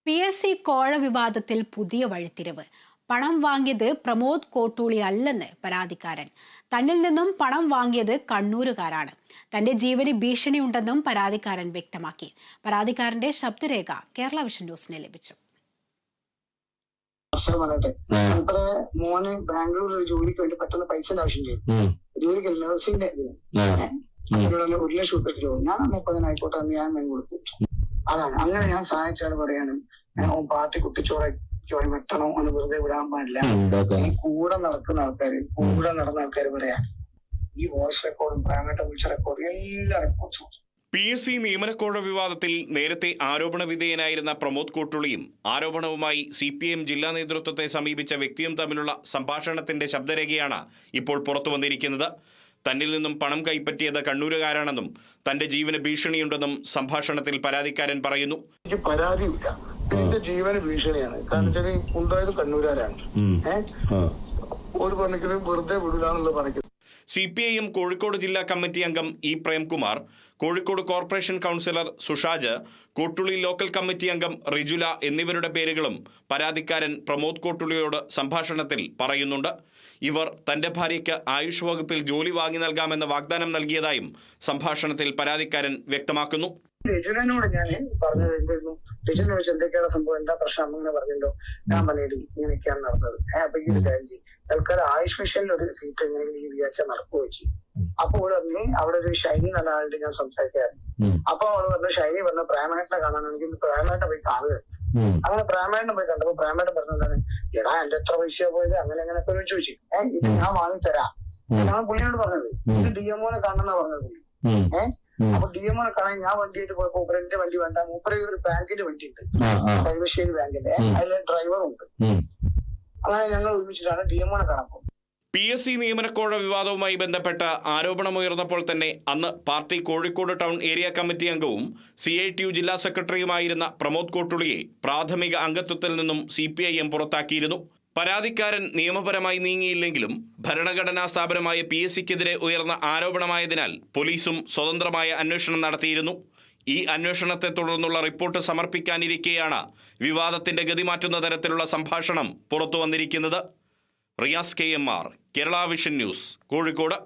PSC കോഴ വിവാദത്തിൽ പുതിയ വഴിത്തിരിവ്. പണം വാങ്ങിയത് പ്രമോദ് കോട്ടൂളി അല്ലെന്ന് പരാതിക്കാരൻ. തന്നിൽ നിന്നും പണം വാങ്ങിയത് കണ്ണൂരുകാരാണ്. തന്റെ ജീവന് ഭീഷണിയുണ്ടെന്നും പരാതിക്കാരൻ വ്യക്തമാക്കി. പരാതിക്കാരന്റെ ശബ്ദരേഖ കേരള വിഷൻ ന്യൂസിന് ലഭിച്ചു. മോന് ബാംഗ്ലൂരിൽ ഒരു ജോലിക്ക് വേണ്ടി പെട്ടെന്ന് പൈസ ആവശ്യം ചെയ്യും. ജോലിക്ക് നഴ്സിംഗ് 1,00,000 രൂപ ഞാൻ 30,000 ആയിക്കോട്ടെ ഞാൻ കൊടുത്തു. അതാണ് അങ്ങനെ ഞാൻ സഹായിച്ചാണ് പറയാണ് പാർട്ടി കുട്ടിച്ചോറയ്ക്ക് വെട്ടണോ എന്ന് വെറുതെ വിടാൻ പാടില്ല. ഈ കൂടെ നടക്കുന്ന നടന്ന ആൾക്കാർ പറയാ ഈ വോയിസ് റെക്കോർഡും പ്രൈമേറ്റ് വിളിച്ച റെക്കോർഡും എല്ലാ റെക്കോർഡ്സും. PSC നിയമനക്കോഴ വിവാദത്തിൽ നേരത്തെ ആരോപണ വിധേയനായിരുന്ന പ്രമോദ് കോട്ടൂളിയും ആരോപണവുമായി CPM ജില്ലാ നേതൃത്വത്തെ സമീപിച്ച വ്യക്തിയും തമ്മിലുള്ള സംഭാഷണത്തിന്റെ ശബ്ദരേഖയാണ് ഇപ്പോൾ പുറത്തു വന്നിരിക്കുന്നത്. തന്നിൽ നിന്നും പണം കൈപ്പറ്റിയത് കണ്ണൂരുകാരാണെന്നും തന്റെ ജീവന് ഭീഷണിയുണ്ടെന്നും സംഭാഷണത്തിൽ പരാതിക്കാരൻ പറയുന്നു. എനിക്ക് പരാതിയില്ല, എന്റെ ജീവന് ഭീഷണിയാണ്. കാരണം വെച്ചാൽ ഉണ്ടായത് കണ്ണൂരാരാണ്. ഒരു പറഞ്ഞിട്ട് വെറുതെ വിടൂലെന്നുള്ള പറഞ്ഞത്. CPIM കോഴിക്കോട് ജില്ലാ കമ്മിറ്റി അംഗം E Premkumar, Kozhikode corporation councillor Sushaj, Kottooli local committee അംഗം റിജുല എന്നിവരുടെ പേരുകളും പരാതിക്കാരൻ പ്രമോദ് കോട്ടുളിയോട് സംഭാഷണത്തിൽ പറയുന്നുണ്ട്. ഇവർ തന്റെ ഭാര്യയ്ക്ക് ആയുഷ് വകുപ്പിൽ ജോലി വാങ്ങി നൽകാമെന്ന വാഗ്ദാനം നൽകിയതായും സംഭാഷണത്തിൽ പരാതിക്കാരൻ വ്യക്തമാക്കുന്നു. രജുനോട് ഞാൻ പറഞ്ഞത് എന്തായിരുന്നു, രജുനെ വെച്ച് എന്തൊക്കെയാണ് സംഭവം, എന്താ പ്രശ്നം അങ്ങനെ പറഞ്ഞല്ലോ. ഞാൻ പറഞ്ഞേടി ഇങ്ങനെയൊക്കെയാണ് നടന്നത്. അപ്പൊ ഈ ഒരു കാര്യം ചെയ്യും, തൽക്കാലം ആയുഷ് മിഷനിൽ ഒരു സീറ്റ് എങ്ങനെ ഈ വിചാരിച്ച നടക്കുക വെച്ചു. അപ്പൊ അവള് പറഞ്ഞു അവിടെ ഒരു ഷൈനി നല്ല ആളുടെ ഞാൻ സംസാരിക്കാറുണ്ട്. അപ്പൊ അവള് പറഞ്ഞു ഷൈനി പറഞ്ഞ പ്രേമേട്ടനെ കാണാനാണെങ്കിൽ പ്രേമേട്ടനെ പോയി കാണുക. അങ്ങനെ പ്രേമേട്ടനെ പോയി കണ്ടപ്പോ പ്രേമേട്ടൻ പറഞ്ഞതാണ്, എടാ എന്റെ എത്ര പൈസ പോയത് അങ്ങനെ അങ്ങനെയൊക്കെ ചോദിച്ചു. ഇത് ഞാൻ വാങ്ങിത്തരാം ഞാൻ പുള്ളിയോട് പറഞ്ഞത്. DMOനെ കാണണമെന്നാ പറഞ്ഞത് പുള്ളി. അപ്പൊ DMOനെ കാണാൻ ഞാൻ വണ്ടിയായിട്ട് പോയപ്പോ മൂപ്പരന്റെ വണ്ടി വേണ്ട, മൂപ്പര ഒരു ബാങ്കിന്റെ വണ്ടി ഉണ്ട്, കൈവശ്ശേരി ബാങ്കിന്റെ, അതിലെ ഡ്രൈവറും ഉണ്ട്. അങ്ങനെ ഞങ്ങൾ ഒരുമിച്ചിട്ടാണ് DMOനെ കാണാൻ പോകുന്നത്. PSC നിയമനക്കോഴ വിവാദവുമായി ബന്ധപ്പെട്ട് ആരോപണമുയർന്നപ്പോൾ തന്നെ അന്ന് party Kozhikode town area committee അംഗവും CITU ജില്ലാ സെക്രട്ടറിയുമായിരുന്ന പ്രമോദ് കോട്ടുളിയെ പ്രാഥമിക അംഗത്വത്തിൽ നിന്നും CPIM പുറത്താക്കിയിരുന്നു. പരാതിക്കാരൻ നിയമപരമായി നീങ്ങിയില്ലെങ്കിലും ഭരണഘടനാ സ്ഥാപനമായ PSCക്കെതിരെ ഉയർന്ന ആരോപണമായതിനാൽ പോലീസും സ്വതന്ത്രമായ അന്വേഷണം നടത്തിയിരുന്നു. ഈ അന്വേഷണത്തെ തുടർന്നുള്ള റിപ്പോർട്ട് സമർപ്പിക്കാനിരിക്കെയാണ് വിവാദത്തിന്റെ ഗതി മാറ്റുന്ന തരത്തിലുള്ള സംഭാഷണം പുറത്തു വന്നിരിക്കുന്നത്. Riyas KMR, Kerala vision news, Kozhikode.